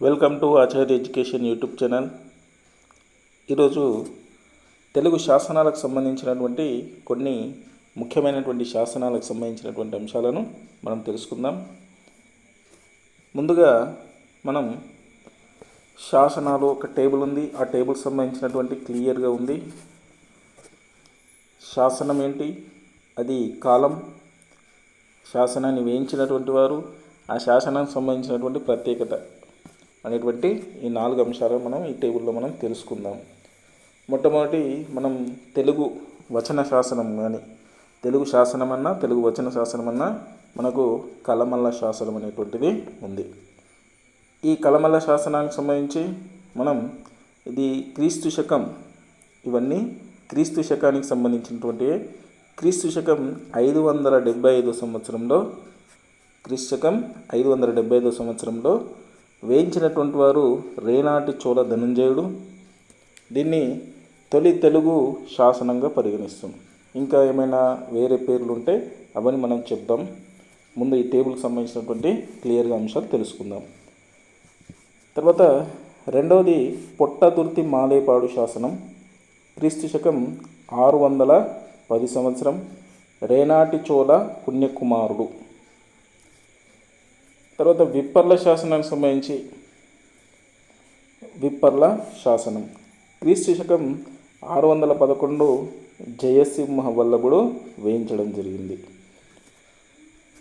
Welcome to Acharya education YouTube channel. ఈరోజు తెలుగు శాసనాలకు సంబంధించినటువంటి కొన్ని ముఖ్యమైనటువంటి శాసనాలకు సంబంధించినటువంటి అంశాలను మనం తెలుసుకుందాం. ముందుగా మనం శాసనాలు ఒక టేబుల్ ఉంది, ఆ టేబుల్ సంబంధించినటువంటి క్లియర్గా ఉంది. శాసనం ఏంటి, అది కాలం, శాసనాన్ని వేయించినటువంటి వారు, ఆ శాసనానికి సంబంధించినటువంటి ప్రత్యేకత అనేటువంటి ఈ 4 అంశాలు మనం ఈ టేబుల్లో మనం తెలుసుకుందాం. మొట్టమొదటి మనం తెలుగు వచన శాసనం కానీ తెలుగు శాసనం అన్నా తెలుగు వచన శాసనం అన్నా మనకు కలమల్ల శాసనం అనేటువంటిది ఉంది. ఈ కలమల్ల శాసనానికి సంబంధించి మనం ఇది క్రీస్తు శకం, ఇవన్నీ క్రీస్తు శకానికి సంబంధించినటువంటి క్రీస్తు శకం 575 సంవత్సరంలో క్రీస్తు శకం 575 సంవత్సరంలో వేయించినటువంటి వారు రేనాటి చోళ ధనంజయుడు. దీన్ని తొలి తెలుగు శాసనంగా పరిగణిస్తాం. ఇంకా ఏమైనా వేరే పేర్లు ఉంటే అవన్నీ మనం చెప్దాం. ముందు ఈ టేబుల్కి సంబంధించినటువంటి క్లియర్గా అంశాలు తెలుసుకుందాం. తర్వాత రెండవది పొట్టతుర్తి మాలేపాడు శాసనం, క్రీస్తు శకం 610 సంవత్సరం, రేనాటి చోళ పుణ్యకుమారుడు. తర్వాత విప్పర్ల శాసనానికి సంబంధించి విప్పర్ల శాసనం క్రీస్తు శకం 611 జయసింహ వల్లభుడు వేయించడం జరిగింది.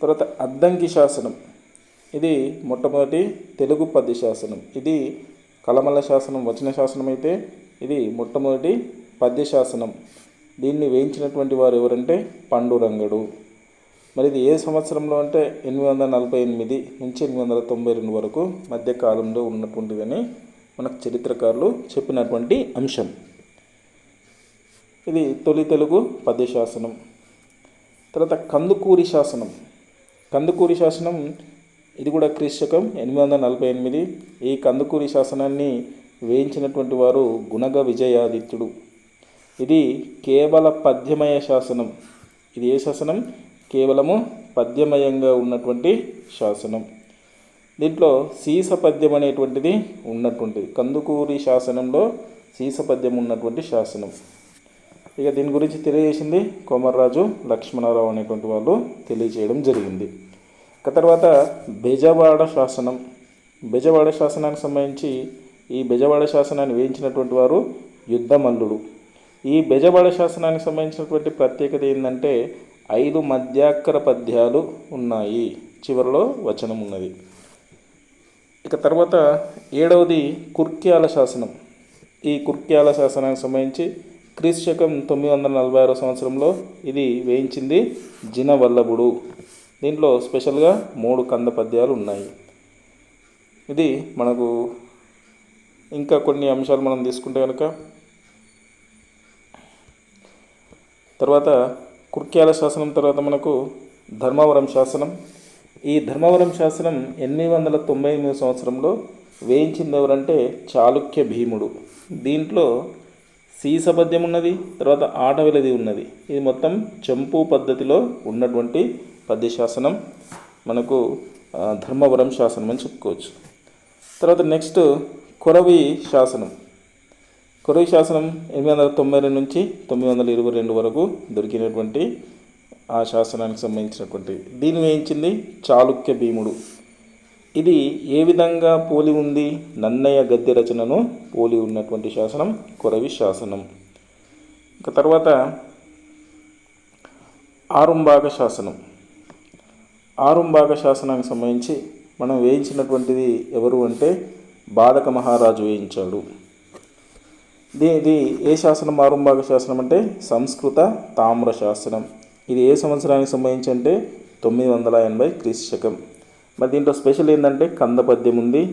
తర్వాత అద్దంకి శాసనం, ఇది మొట్టమొదటి తెలుగు పద్య శాసనం. ఇది కలమల్ల శాసనం వచన శాసనం అయితే ఇది మొట్టమొదటి పద్య శాసనం. దీన్ని వేయించినటువంటి వారు ఎవరంటే పాండురంగడు. మరి ఇది ఏ సంవత్సరంలో అంటే 848 నుంచి 892 వరకు మధ్యకాలంలో ఉన్నటువంటిదని మనకు చరిత్రకారులు చెప్పినటువంటి అంశం. ఇది తొలి తెలుగు పద్య శాసనం. తర్వాత కందుకూరి శాసనం, కందుకూరి శాసనం ఇది కూడా క్రీస్తు శకం 848. ఈ కందుకూరి శాసనాన్ని వేయించినటువంటి వారు గుణగ విజయాదిత్యుడు. ఇది కేవల పద్యమయ శాసనం. ఇది ఏ శాసనం? కేవలము పద్యమయంగా ఉన్నటువంటి శాసనం. దీంట్లో సీసపద్యం అనేటువంటిది ఉన్నటువంటిది. కందుకూరి శాసనంలో సీసపద్యం ఉన్నటువంటి శాసనం. ఇక దీని గురించి తెలియజేసింది కొమర్రాజు లక్ష్మణరావు అనేటువంటి వాళ్ళు తెలియజేయడం జరిగింది. ఇక తర్వాత బెజవాడ శాసనం, బెజవాడ శాసనానికి సంబంధించి ఈ బెజవాడ శాసనాన్ని వేయించినటువంటి వారు యుద్ధమల్లుడు. ఈ బెజవాడ శాసనానికి సంబంధించినటువంటి ప్రత్యేకత ఏంటంటే 5 మధ్యాక్షర పద్యాలు ఉన్నాయి, చివరిలో వచనం ఉన్నది. ఇక తర్వాత 7వది కుర్క్యాల శాసనం. ఈ కుర్క్యాల శాసనానికి సంబంధించి క్రీస్తు శకం 946 సంవత్సరంలో ఇది వేయించింది జినవల్లభుడు. దీంట్లో స్పెషల్గా 3 కంద పద్యాలు ఉన్నాయి. ఇది మనకు ఇంకా కొన్ని అంశాలు మనం తీసుకుంటే కనుక తర్వాత కుర్క్యాల శాసనం తర్వాత మనకు ధర్మవరం శాసనం. ఈ ధర్మవరం శాసనం 898 సంవత్సరంలో వేయించింది ఎవరంటే చాళుక్య భీముడు. దీంట్లో సీసపద్యం ఉన్నది, తర్వాత ఆటవిలది ఉన్నది. ఇది మొత్తం చంపు పద్ధతిలో ఉన్నటువంటి పద్య శాసనం మనకు ధర్మవరం శాసనం అని చెప్పుకోవచ్చు. తర్వాత నెక్స్ట్ కొరవి శాసనం. కొరవి శాసనం 892 నుంచి 922 వరకు దొరికినటువంటి ఆ శాసనానికి సంబంధించినటువంటి దీన్ని వేయించింది చాళుక్య భీముడు. ఇది ఏ విధంగా పోలి ఉంది? నన్నయ్య గద్య రచనను పోలి ఉన్నటువంటి శాసనం కొరవి శాసనం. ఇక తర్వాత ఆరుంబాగ శాసనం. ఆరుంబాగ శాసనానికి సంబంధించి మనం వేయించినటువంటిది ఎవరు అంటే బాధక మహారాజు వేయించాడు. ఇది ఏ శాసనం? ఆరుంబాగ శాసనం అంటే సంస్కృత తామ్ర శాసనం. ఇది ఏ సంవత్సరానికి సంబంధించి అంటే 980 క్రీస్తు శకం. మరి దీంట్లో స్పెషల్ ఏంటంటే కంద పద్యం ఉంది.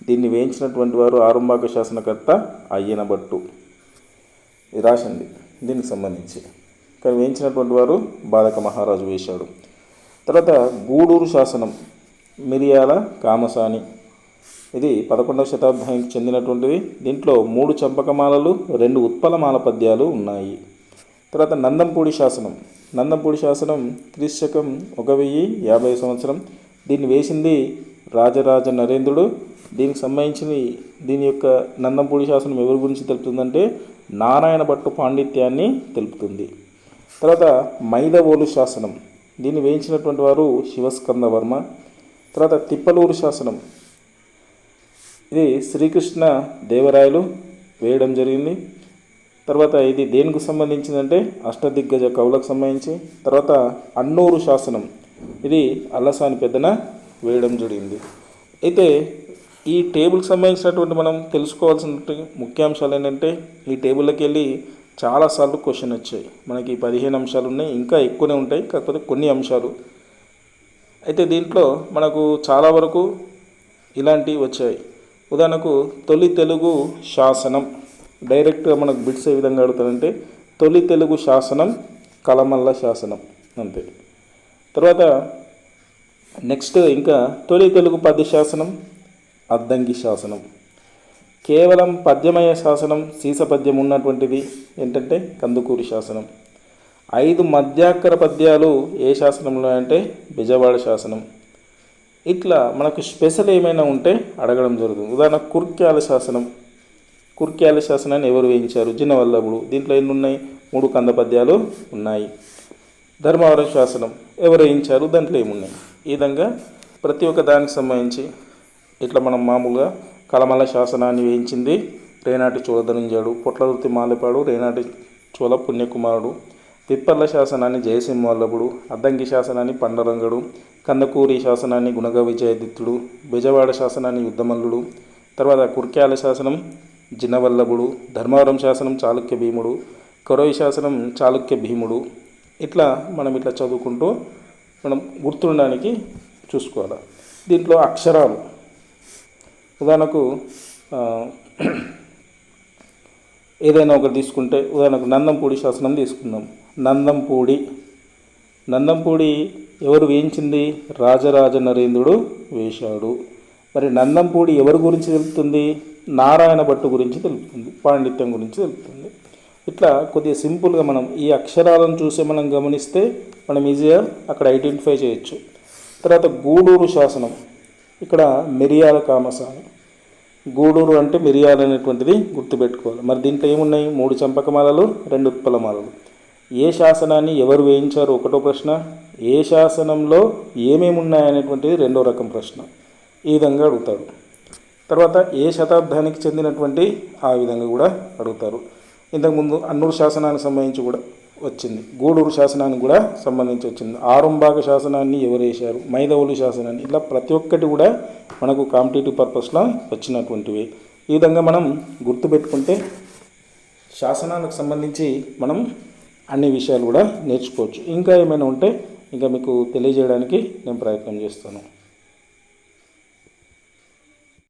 దీన్ని వేయించినటువంటి వారు ఆరుంబాగ శాసనకర్త అయ్యన భట్టు. ఇది రాసింది దీనికి సంబంధించి, కానీ వేయించినటువంటి వారు బాధక మహారాజు వేశాడు. తర్వాత గూడూరు శాసనం మిరియాల కామసాని. ఇది 11వ శతాబ్దానికి చెందినటువంటిది. దీంట్లో 3 చంపకమాలలు 2 ఉత్పలమాల పద్యాలు ఉన్నాయి. తర్వాత నందంపూడి శాసనం. నందంపూడి శాసనం క్రీస్తు శకం 1050 సంవత్సరం. దీన్ని వేసింది రాజరాజ నరేంద్రుడు. దీనికి సంబంధించిన దీని యొక్క నందంపూడి శాసనం ఎవరి గురించి తెలుపుతుందంటే నారాయణ భట్టు పాండిత్యాన్ని తెలుపుతుంది. తర్వాత మైదవోలు శాసనం, దీన్ని వేయించినటువంటి వారు శివస్కంద వర్మ. తర్వాత తిప్పలూరు శాసనం, ఇది శ్రీకృష్ణ దేవరాయలు వేయడం జరిగింది. తర్వాత ఇది దేనికి సంబంధించిందంటే అష్టదిగ్గజ కవులకు సంబంధించి. తర్వాత అన్నూరు శాసనం, ఇది అల్లసాని పెద్దన వేయడం జరిగింది. అయితే ఈ టేబుల్కి సంబంధించినటువంటి మనం తెలుసుకోవాల్సిన ముఖ్యాంశాలు ఏంటంటే ఈ టేబుల్లోకి వెళ్ళి చాలాసార్లు క్వశ్చన్ వచ్చాయి. మనకి 15 అంశాలు ఉన్నాయి, ఇంకా ఎక్కువనే ఉంటాయి, కాకపోతే కొన్ని అంశాలు. అయితే దీంట్లో మనకు చాలా వరకు ఇలాంటివి వచ్చాయి. ఉదాహరణకు తొలి తెలుగు శాసనం, డైరెక్ట్గా మనకు బిట్స్ ఏ విధంగా అడుగుతారంటే తొలి తెలుగు శాసనం కలమల్ల శాసనం అంతే. తర్వాత నెక్స్ట్ ఇంకా తొలి తెలుగు పద్య శాసనం అద్దంకి శాసనం. కేవలం పద్యమయ శాసనం సీస పద్యం ఉన్నటువంటిది ఏంటంటే కందుకూరి శాసనం. 5 మధ్యాక్షర పద్యాలు ఏ శాసనంలో అంటే బెజవాడ శాసనం. ఇట్లా మనకు స్పెషల్ ఏమైనా ఉంటే అడగడం జరుగుతుంది. ఉదాహరణ కుర్క్యాల శాసనం, కుర్క్యాల శాసనాన్ని ఎవరు వేయించారు? జినవల్లభుడు. దీంట్లో ఎన్ని ఉన్నాయి? 3 కంద పద్యాలు ఉన్నాయి. ధర్మవరం శాసనం ఎవరు వేయించారు? దాంట్లో ఏమున్నాయి? ఈ విధంగా ప్రతి ఒక్క దానికి సంబంధించి ఇట్లా మనం మామూలుగా కలమల్ల శాసనాన్ని వేయించింది రేనాటి చోళధనుంజయుడు, పొట్లదుర్తి మాలెపాడు రేనాటి చోళ పుణ్యకుమారుడు, తిప్పర్ల శాసనాన్ని జయసింహవల్లభుడు, అద్దంకి శాసనాన్ని పండరంగడు, కందకూరి శాసనాన్ని గుణగ విజయదిత్తుడు, బెజవాడ శాసనాన్ని యుద్ధమల్లుడు, తర్వాత కుర్క్యాల శాసనం జినవల్లభుడు, ధర్మవరం శాసనం చాళుక్య భీముడు, కొరవి శాసనం చాళుక్య భీముడు. ఇట్లా మనం ఇట్లా చదువుకుంటూ మనం గుర్తుండడానికి చూసుకోవాలి. దీంట్లో అక్షరాలు ఉదాహరణకు ఏదైనా ఒకటి తీసుకుంటే ఉదాహరణకు నందంపూడి శాసనం తీసుకుందాం. నందంపూడి ఎవరు వేయించింది? రాజరాజ నరేంద్రుడు వేశాడు. మరి నందంపూడి ఎవరి గురించి తెలుపుతుంది? నారాయణ భట్టు గురించి తెలుపుతుంది, పాండిత్యం గురించి తెలుపుతుంది. ఇట్లా కొద్దిగా సింపుల్గా మనం ఈ అక్షరాలను చూసి మనం గమనిస్తే మనం ఈజీగా అక్కడ ఐడెంటిఫై చేయొచ్చు. తర్వాత గూడూరు శాసనం, ఇక్కడ మిరియాల కామసాని. గూడూరు అంటే మిరియాలు అనేటువంటిది గుర్తుపెట్టుకోవాలి. మరి దీంట్లో ఏమున్నాయి? 3 చంపకమాలలు, 2 ఉత్పలమాలలు. ఏ శాసనాన్ని ఎవరు వేయించారు ఒకటో ప్రశ్న, ఏ శాసనంలో ఏమేమి ఉన్నాయనేటువంటిది రెండో రకం ప్రశ్న. ఈ విధంగా అడుగుతారు. తర్వాత ఏ శతాబ్దానికి చెందినటువంటి ఆ విధంగా కూడా అడుగుతారు. ఇంతకుముందు అన్నూరు శాసనానికి సంబంధించి కూడా వచ్చింది, గూడూరు శాసనానికి కూడా సంబంధించి వచ్చింది. ఆరుంబాగ శాసనాన్ని ఎవరు వేశారు, మైదవోలు శాసనాన్ని, ఇట్లా ప్రతి ఒక్కటి కూడా మనకు కాంపిటేటివ్ పర్పస్లో వచ్చినటువంటివి. ఈ విధంగా మనం గుర్తుపెట్టుకుంటే శాసనాలకు సంబంధించి మనం అన్ని విషయాలు కూడా నేర్చుకోవచ్చు. ఇంకా ఏమైనా ఉంటే ఇంకా మీకు తెలియజేయడానికి నేను ప్రయత్నం చేస్తాను.